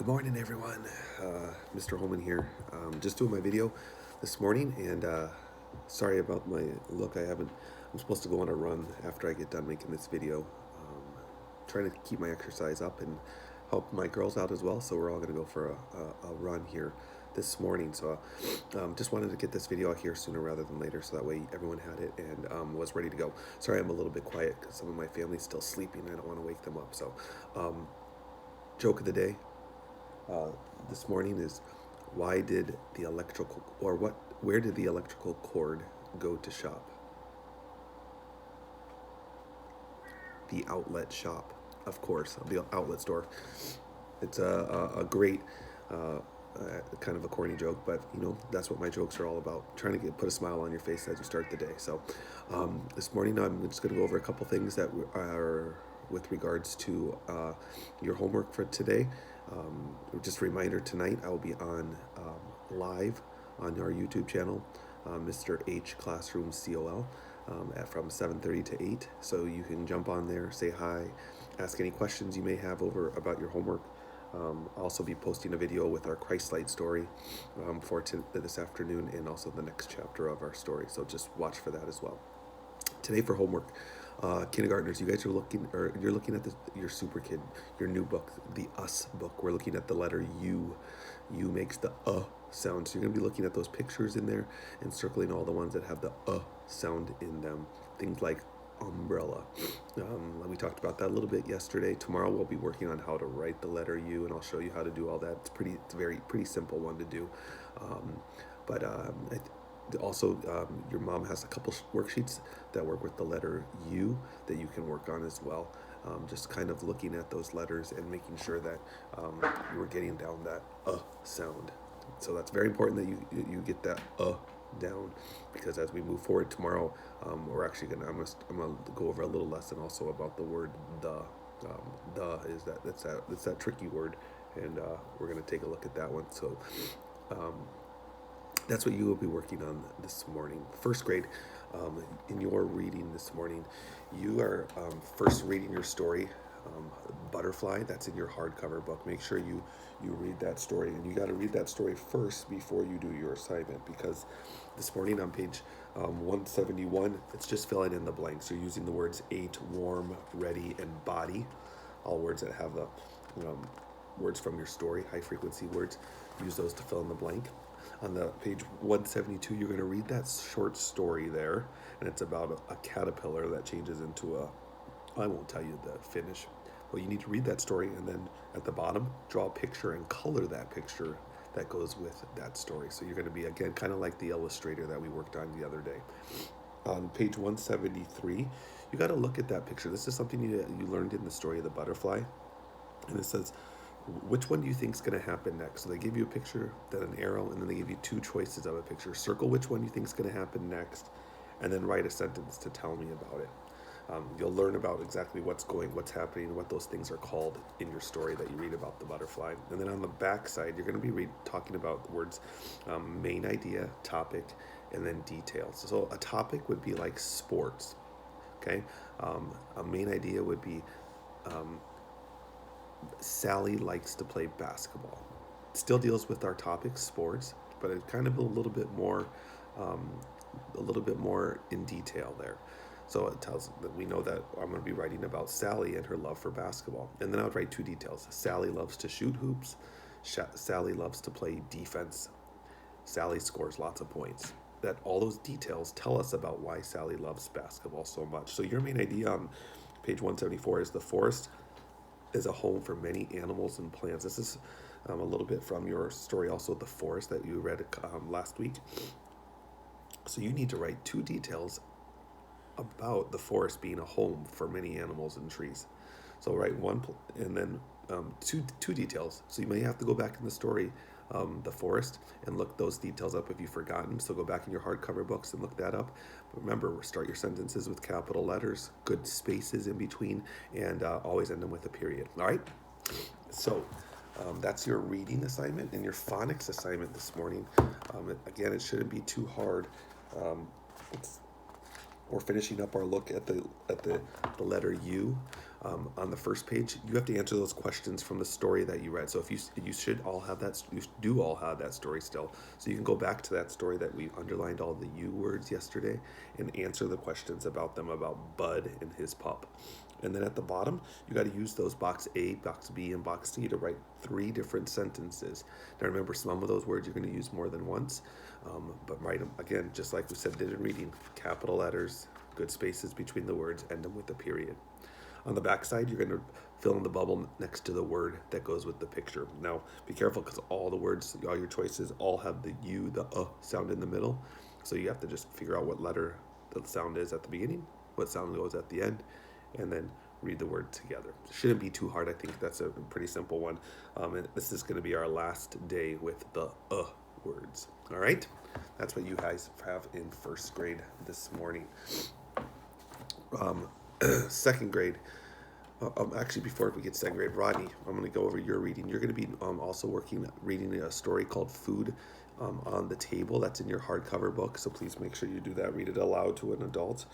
Good morning, everyone. Mr. Holman here. Just doing my video this morning, and sorry about my look. I'm supposed to go on a run after I get done making this video. Trying to keep my exercise up and help my girls out as well. So we're all going to go for a run here this morning. So just wanted to get this video out here sooner rather than later, so that way everyone had it and was ready to go. Sorry, I'm a little bit quiet because some of my family's still sleeping. I don't want to wake them up. So joke of the day. This morning is where did the electrical cord go to shop? The outlet shop, of course, the outlet store. It's a great kind of a corny joke, but that's what my jokes are all about, trying to put a smile on your face as you start the day. So this morning I'm just going to go over a couple things that are with regards to your homework for today. Just a reminder, tonight I will be on live on our YouTube channel, Mr. H Classroom COL, from 7:30 to 8. So you can jump on there, say hi, ask any questions you may have about your homework. I'll also be posting a video with our Christ-Light story for this afternoon, and also the next chapter of our story. So just watch for that as well. Today for homework, kindergartners, you guys are you're looking at your super kid, your new book, the US book. We're looking at the letter U. U makes the sound. So you're going to be looking at those pictures in there and circling all the ones that have the sound in them. Things like umbrella. We talked about that a little bit yesterday. Tomorrow we'll be working on how to write the letter U, and I'll show you how to do all that. It's a pretty simple one to do. Also, your mom has a couple worksheets that work with the letter U that you can work on as well. Just kind of looking at those letters and making sure that you were getting down that sound. So that's very important that you get that down, because as we move forward tomorrow, we're actually I'm gonna go over a little lesson also about the word the. That's that tricky word, and we're gonna take a look at that one. So. That's what you will be working on this morning. First grade, in your reading this morning, you are first reading your story, Butterfly. That's in your hardcover book. Make sure you read that story, and you got to read that story first before you do your assignment, because this morning on page 171, it's just filling in the blanks. You're using the words ate, warm, ready, and body, all words that have the words from your story, high frequency words. Use those to fill in the blank. On the page 172, you're going to read that short story there, and it's about a caterpillar that changes into I won't tell you the finish. Well, you need to read that story, and then at the bottom, draw a picture and color that picture that goes with that story. So you're going to be, again, kind of like the illustrator that we worked on the other day. On page 173, you got to look at that picture. This is something you learned in the story of the butterfly, and it says, which one do you think is going to happen next? So they give you a picture, then an arrow, and then they give you two choices of a picture. Circle which one you think is going to happen next, and then write a sentence to tell me about it. You'll learn about exactly what's happening, what those things are called in your story that you read about the butterfly. And then on the back side, you're going to be talking about the words main idea, topic, and then details. So a topic would be like sports, okay? A main idea would be Sally likes to play basketball. It still deals with our topic, sports, but it's kind of a little bit more in detail there. So it tells that we know that I'm going to be writing about Sally and her love for basketball. And then I would write two details. Sally loves to shoot hoops. Sally loves to play defense. Sally scores lots of points. That all those details tell us about why Sally loves basketball so much. So your main idea on page 174 is the forest is a home for many animals and plants. This is a little bit from your story, also the forest that you read last week. So you need to write two details about the forest being a home for many animals and trees. So write one and then two details. So you may have to go back in the story, the forest, and look those details up if you've forgotten. So go back in your hardcover books and look that up. But remember, start your sentences with capital letters, good spaces in between, and always end them with a period. All right? So that's your reading assignment and your phonics assignment this morning. Again, it shouldn't be too hard. We're finishing up our look at the letter U. On the first page, you have to answer those questions from the story that you read. So if you should all have that, you do all have that story still. So you can go back to that story that we underlined all the U words yesterday and answer the questions about them, about Bud and his pup. And then at the bottom, you got to use those box A, box B, and box C to write 3 different sentences. Now remember, some of those words you're going to use more than once, but write them again, just like we said did in reading. Capital letters, good spaces between the words, end them with a period. On the back side, you're going to fill in the bubble next to the word that goes with the picture. Now, be careful because all the words, all your choices, all have the U, the sound in the middle. So you have to just figure out what letter the sound is at the beginning, what sound goes at the end, and then read the word together. Shouldn't be too hard. I think that's a pretty simple one. And this is going to be our last day with the words. All right? That's what you guys have in first grade this morning. Second grade, actually before we get to second grade, Rodney, I'm going to go over your reading. You're going to be also reading a story called Food on the Table. That's in your hardcover book, so please make sure you do that. Read it aloud to an adult,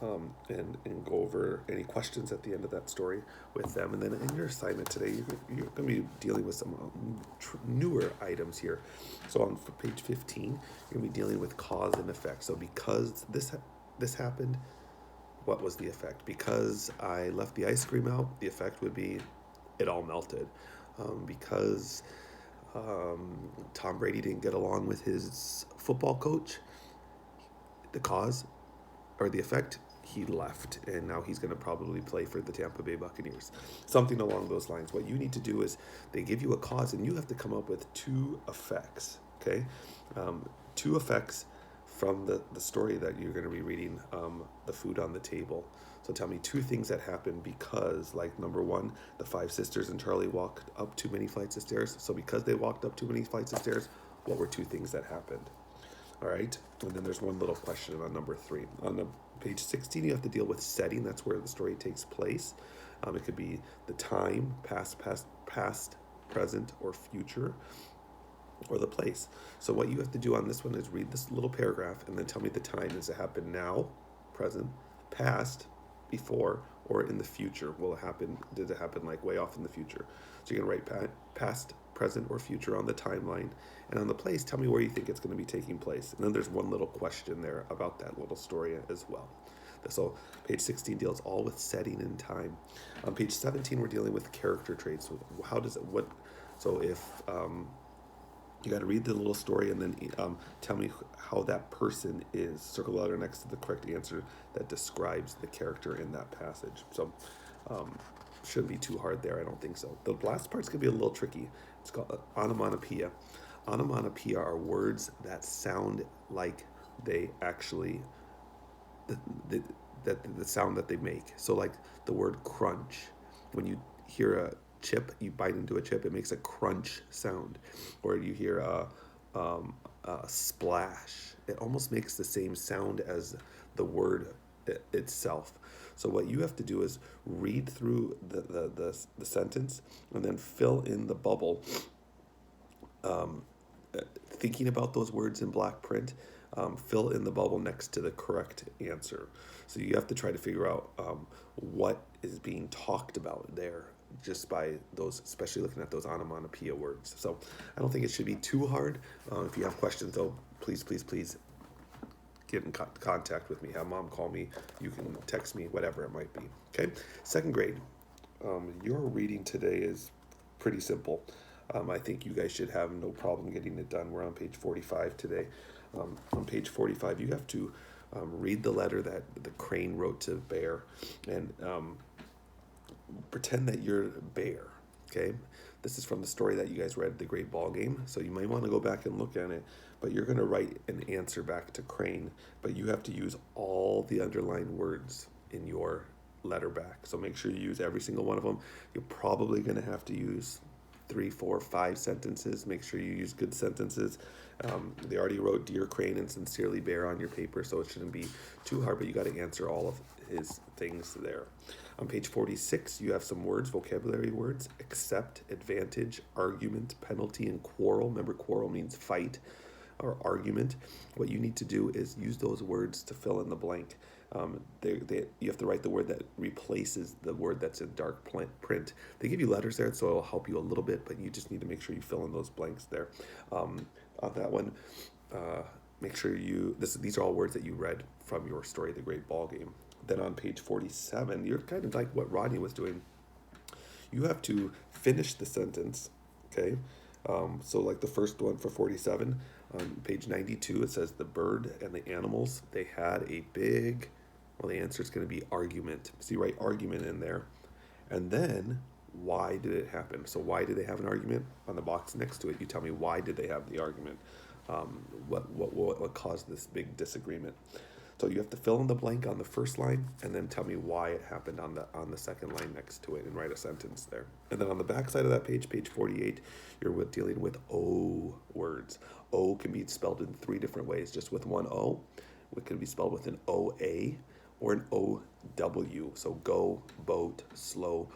and go over any questions at the end of that story with them. And then in your assignment today, you're going to be dealing with some newer items here. So on page 15, you're going to be dealing with cause and effect. So because this happened, what was the effect? Because I left the ice cream out, the effect would be it all melted. Because Tom Brady didn't get along with his football coach, the cause or the effect, he left, and now he's going to probably play for the Tampa Bay Buccaneers. Something along those lines. What you need to do is they give you a cause, and you have to come up with 2 effects, okay? 2 effects from the story that you're going to be reading, the Food on the Table. So tell me 2 things that happened because, like, number 1, the 5 sisters and Charlie walked up too many flights of stairs. So because they walked up too many flights of stairs, what were 2 things that happened? All right, and then there's one little question on number 3. On the page 16, you have to deal with setting. That's where the story takes place. It could be the time, past, present, or future, or the place. So what you have to do on this one is read this little paragraph and then tell me the time. Does it happen now, present, past, before, or in the future? Will it happen? Did it happen like way off in the future? So you're going to write past, present, or future on the timeline. And on the place, tell me where you think it's going to be taking place. And then there's one little question there about that little story as well. So page 16 deals all with setting and time. On page 17, we're dealing with character traits. So how does it, so if, you got to read the little story and then tell me how that person is. Circle the letter next to the correct answer that describes the character in that passage. So shouldn't be too hard there. I don't think so. The last part's going to be a little tricky. It's called onomatopoeia. Onomatopoeia are words that sound like they actually, the sound that they make. So like the word crunch. When you hear a chip, you bite into a chip, it makes a crunch sound. Or you hear a splash, it almost makes the same sound as the word itself. So what you have to do is read through the sentence and then fill in the bubble, thinking about those words in black print. Fill in the bubble next to the correct answer. So you have to try to figure out what is being talked about there just by those, especially looking at those onomatopoeia words. So I don't think it should be too hard. If you have questions, though, please get in contact with me. Have Mom call me. You can text me, whatever it might be. Okay? Second grade, your reading today is pretty simple. I think you guys should have no problem getting it done. We're on page 45 today. On page 45, you have to read the letter that the crane wrote to Bear and pretend that you're Bear, okay? This is from the story that you guys read, The Great Ball Game, so you might want to go back and look at it, but you're going to write an answer back to Crane, but you have to use all the underlined words in your letter back, so make sure you use every single one of them. You're probably going to have to use 3, 4, 5 sentences. Make sure you use good sentences. They already wrote Dear Crane and Sincerely Bear on your paper, so it shouldn't be too hard, but you got to answer all of his things there. On page 46, you have some words, vocabulary words: accept, advantage, argument, penalty, and quarrel. Remember, quarrel means fight or argument. What you need to do is use those words to fill in the blank. You have to write the word that replaces the word that's in dark print. They give you letters there, so it'll help you a little bit, but you just need to make sure you fill in those blanks there. On that one, uh, make sure these are all words that you read from your story, The Great Ball Game. Then on page 47, you're kind of like what Rodney was doing. You have to finish the sentence, okay? So like the first one for 47, on page 92, it says the bird and the animals, they had a big, well, the answer is going to be argument. So you write argument in there. And then, why did it happen? So why did they have an argument? On the box next to it, you tell me why did they have the argument? What caused this big disagreement? So you have to fill in the blank on the first line and then tell me why it happened on the second line next to it and write a sentence there. And then on the back side of that page, page 48, you're dealing with O words. O can be spelled in 3 different ways, just with one O. It can be spelled with an OA or an OW. So go, boat, slow.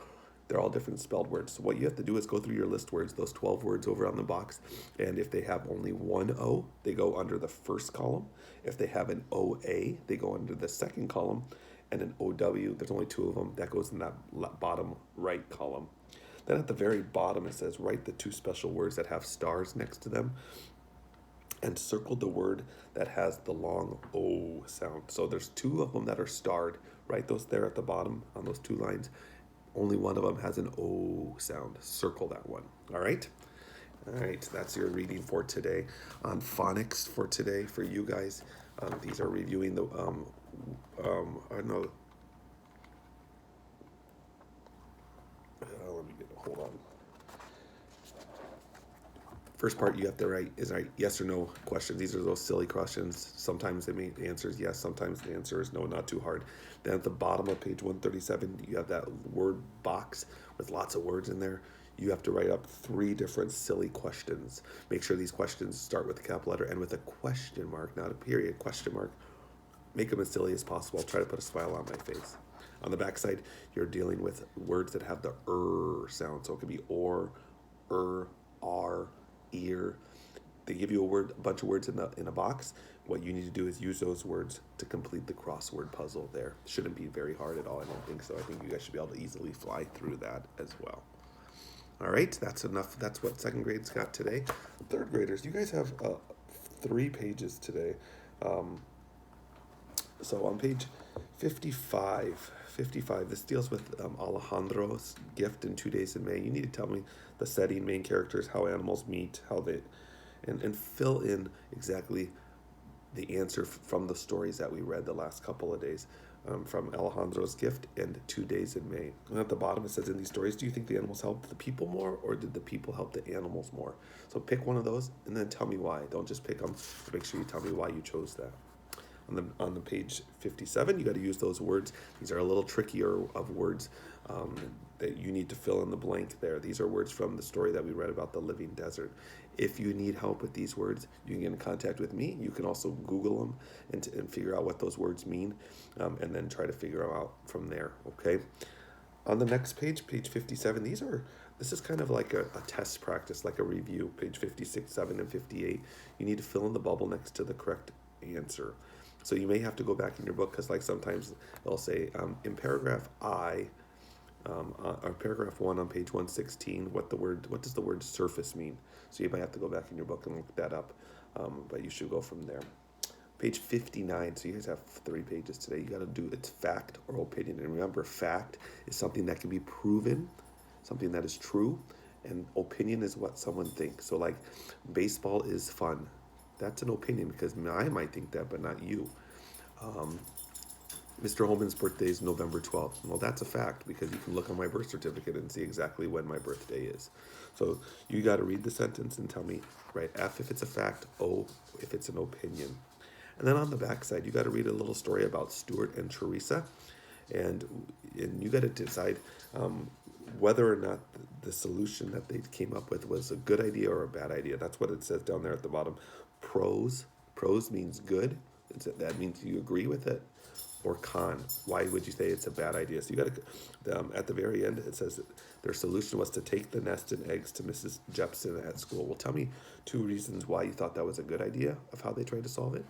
They're all different spelled words. So what you have to do is go through your list words, those 12 words over on the box, and if they have only one O, they go under the first column. If they have an OA, they go under the second column, and an OW, there's only 2 of them, that goes in that bottom right column. Then at the very bottom, it says write the 2 special words that have stars next to them and circle the word that has the long O sound. So there's 2 of them that are starred. Write those there at the bottom on those 2 lines. Only one of them has an O sound. Circle that one. All right? All right, that's your reading for today. On phonics for today, for you guys, these are reviewing the, no, let me hold on. First part you have to write is yes or no questions. These are those silly questions. Sometimes the answer is yes, sometimes the answer is no, not too hard. Then at the bottom of page 137, you have that word box with lots of words in there. You have to write up 3 different silly questions. Make sure these questions start with a capital letter and with a question mark, not a period, question mark. Make them as silly as possible. I'll try to put a smile on my face. On the back side, you're dealing with words that have the sound. So it could be or, are, ear. They give you a bunch of words in a box. What you need to do is use those words to complete the crossword puzzle there. Shouldn't be very hard at all, I don't think so. I think you guys should be able to easily fly through that as well. All right, that's enough. That's what 2nd grade's got today. 3rd graders, you guys have 3 pages today. So on page 55, this deals with Alejandro's gift in 2 Days in May. You need to tell me the setting, main characters, how animals meet, how they, and fill in exactly the answer from the stories that we read the last couple of days, from Alejandro's gift and 2 Days in May. And at the bottom it says, in these stories, do you think the animals helped the people more, or did the people help the animals more? So pick one of those and then tell me why. Don't just pick them. Make sure you tell me why you chose that. On the page 57, you got to use those words. These are a little trickier of words that you need to fill in the blank there. These are words from the story that we read about the living desert. If you need help with these words, you can get in contact with me. You can also Google them and figure out what those words mean, and then try to figure them out from there, okay? On the next page, page 57, this is kind of like a test practice, like a review, page 56, 7, and 58. You need to fill in the bubble next to the correct answer. So you may have to go back in your book, because like sometimes they'll say in paragraph I, or paragraph 1 on page 116, what does the word surface mean? So you might have to go back in your book and look that up, but you should go from there. Page 59, so you guys have 3 pages today. You got to do it's fact or opinion. And remember, fact is something that can be proven, something that is true, and opinion is what someone thinks. So like, baseball is fun. That's an opinion, because I might think that, but not you. Mr. Holman's birthday is November 12th. Well, that's a fact, because you can look on my birth certificate and see exactly when my birthday is. So you got to read the sentence and tell me, right, F if it's a fact, O if it's an opinion. And then on the back side, you got to read a little story about Stuart and Teresa, and you got to decide whether or not the solution that they came up with was a good idea or a bad idea. That's what it says down there at the bottom. Pros means good. That means you agree with it. Or con, why would you say it's a bad idea? So you got to, at the very end, it says their solution was to take the nest and eggs to Mrs. Jepson at school. Well, tell me 2 reasons why you thought that was a good idea of how they tried to solve it.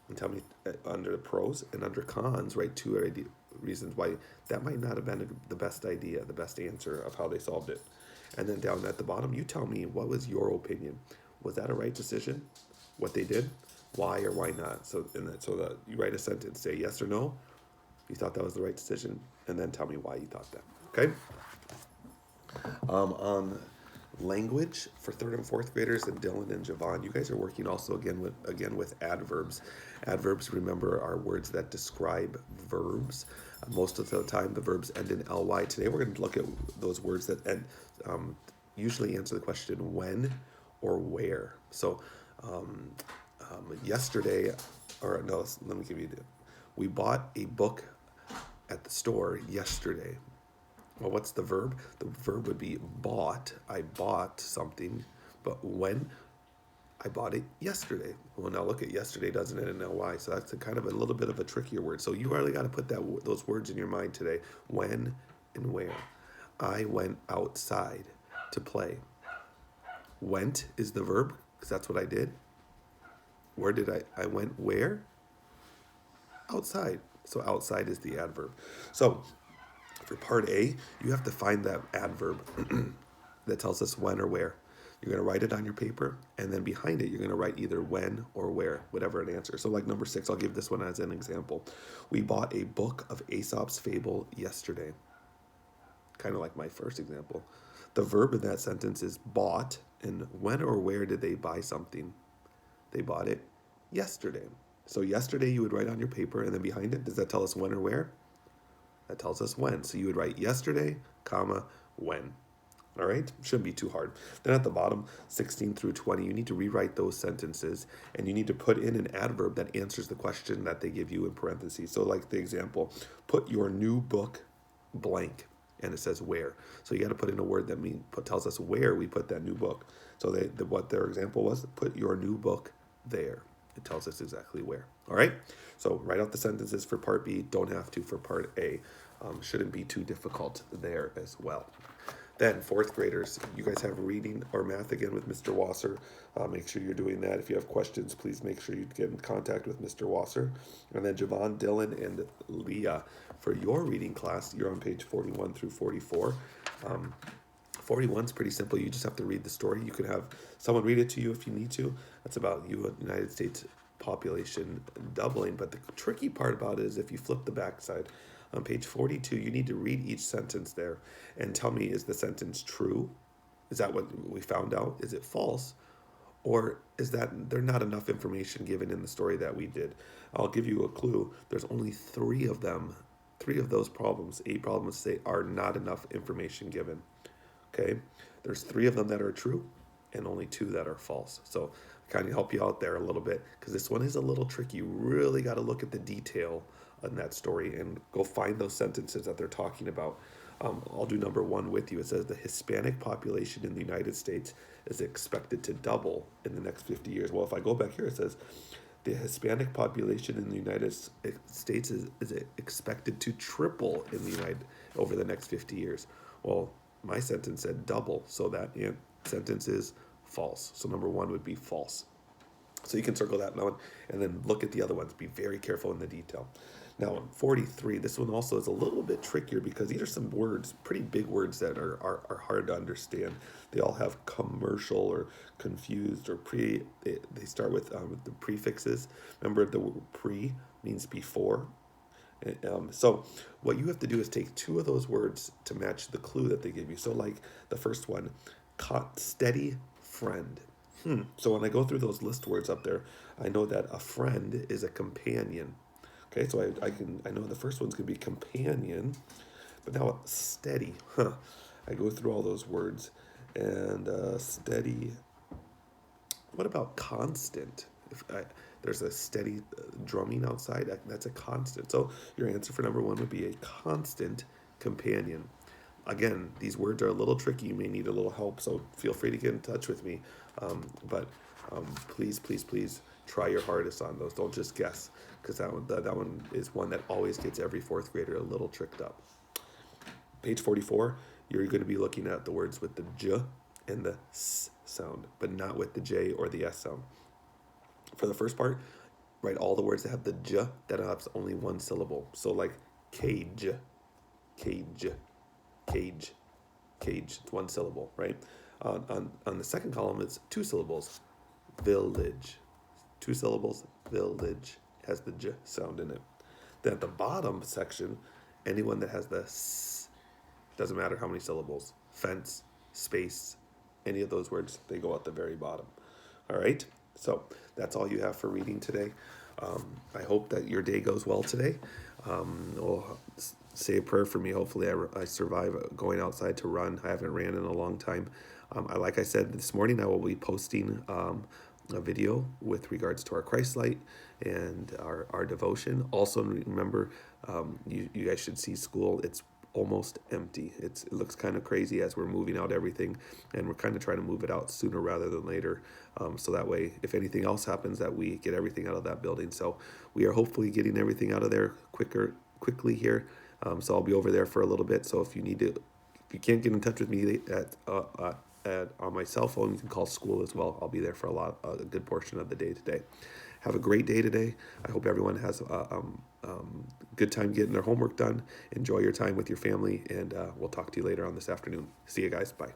And tell me under the pros and under cons, write reasons why that might not have been the best idea, the best answer of how they solved it. And then down at the bottom, you tell me, what was your opinion? Was that a right decision? What they did? Why or why not? So that you write a sentence, say yes or no. You thought that was the right decision, and then tell me why you thought that. Okay. On language for third and fourth graders, and Dylan and Javon, you guys are working also again with adverbs. Adverbs, remember, are words that describe verbs. Most of the time, the verbs end in ly. Today, we're going to look at those words that usually answer the question when or where. So, yesterday, or no, let me give you. We bought a book at the store yesterday. Well, what's the verb? The verb would be bought. I bought something. But when? I bought it yesterday. Well, now look at yesterday doesn't end in ly, so that's kind of a little bit of a trickier word. So you really got to put those words in your mind today. When and where. I went outside to play. Went is the verb, because that's what I did. Where did I went where? Outside. So outside is the adverb. So for part A, you have to find that adverb that tells us when or where. You're going to write it on your paper, and then behind it, you're going to write either when or where, whatever an answer. So like number 6, I'll give this one as an example. We bought a book of Aesop's Fable yesterday. Kind of like my first example. The verb in that sentence is bought, and when or where did they buy something? They bought it yesterday. So yesterday you would write on your paper, and then behind it, does that tell us when or where? That tells us when. So you would write yesterday, comma, when. All right? Shouldn't be too hard. Then at the bottom, 16 through 20, you need to rewrite those sentences, and you need to put in an adverb that answers the question that they give you in parentheses. So like the example, put your new book blank, and it says where. So you got to put in a word that tells us where we put that new book. So what their example was, put your new book there. It tells us exactly where. All right? So write out the sentences for part B. Don't have to for part A. Shouldn't be too difficult there as well. Then, fourth graders, you guys have reading or math again with Mr. Wasser. Make sure you're doing that. If you have questions, please make sure you get in contact with Mr. Wasser. And then Javon, Dylan, and Leah, for your reading class, you're on page 41 through 44. 41 is pretty simple. You just have to read the story. You can have someone read it to you if you need to. That's about United States population doubling. But the tricky part about it is if you flip the backside. On page 42, you need to read each sentence there and tell me, is the sentence true? Is that what we found out? Is it false? Or is that there not enough information given in the story that we did? I'll give you a clue. There's only 3 of them. 3 of those problems, 8 problems say are not enough information given. Okay? There's 3 of them that are true and only 2 that are false. So kind of help you out there a little bit because this one is a little tricky. You really got to look at the detail in that story and go find those sentences that they're talking about. I'll do number 1 with you. It says the Hispanic population in the United States is expected to double in the next 50 years. Well, if I go back here, it says the Hispanic population in the United States is expected to triple over the next 50 years. Well, my sentence said double, so that sentence is false. So number 1 would be false. So you can circle that one and then look at the other ones. Be very careful in the detail. Now, in 43, this one also is a little bit trickier because these are some words, pretty big words that are hard to understand. They all have commercial or confused or they start with the prefixes. Remember, the word pre means before. So what you have to do is take 2 of those words to match the clue that they give you. So like the first one, steady friend. So when I go through those list words up there, I know that a friend is a companion. Okay, so I know the first one's going to be companion, but now steady. I go through all those words, and steady. What about constant? There's a steady drumming outside, that's a constant. So your answer for number 1 would be a constant companion. Again, these words are a little tricky. You may need a little help, so feel free to get in touch with me. But please try your hardest on those. Don't just guess, because that one is one that always gets every 4th grader a little tricked up. Page 44, you're going to be looking at the words with the j and the s sound, but not with the j or the s sound. For the first part, right? All the words that have the j that have only one syllable. So like cage, cage, cage, cage. It's one syllable, right? On the second column, it's two syllables. Village, two syllables. Village has the j sound in it. Then at the bottom section, anyone that has the s, doesn't matter how many syllables. Fence, space, any of those words, they go at the very bottom. All right, so that's all you have for reading today. I hope that your day goes well today. We'll say a prayer for me. Hopefully, I survive going outside to run. I haven't ran in a long time. Like I said this morning, I will be posting a video with regards to our Christ light and our devotion. Also, remember, you guys should see school. It's almost empty. It looks kind of crazy as we're moving out everything, and we're kind of trying to move it out sooner rather than later, so that way if anything else happens that we get everything out of that building. So we are hopefully getting everything out of there quickly here. So I'll be over there for a little bit. So if you can't get in touch with me on my cell phone, you can call school as well. I'll be there for a good portion of the day today. Have a great day today. I hope everyone has a good time getting their homework done. Enjoy your time with your family, and we'll talk to you later on this afternoon. See you guys. Bye.